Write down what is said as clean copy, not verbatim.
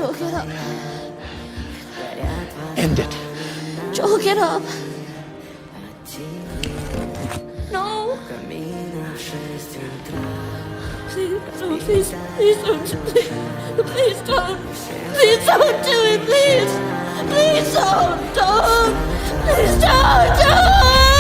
Joel, get up. End it. Joel, get up. No. Please don't, please don't, please don't. Please don't do it, please. Please don't, please don't.